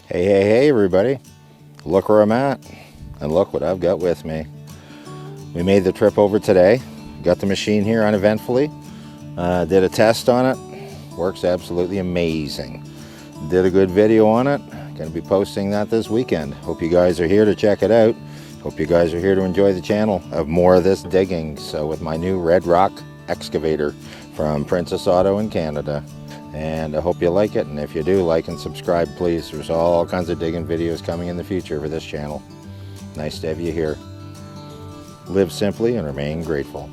Hey everybody, look where I'm at and look what I've got with me. We made the trip over today, got the machine here uneventfully, did a test on it, works absolutely amazing. Did a good video on it, gonna be posting that this weekend. Hope you guys are here to check it out. Hope you guys are here to enjoy the channel of more of this digging. So with my new Red Rock excavator from Princess Auto in Canada. And I hope you like it, and if you do, like and subscribe please. There's all kinds of digging videos coming in the future for this channel. Nice to have you here. Live simply and remain grateful.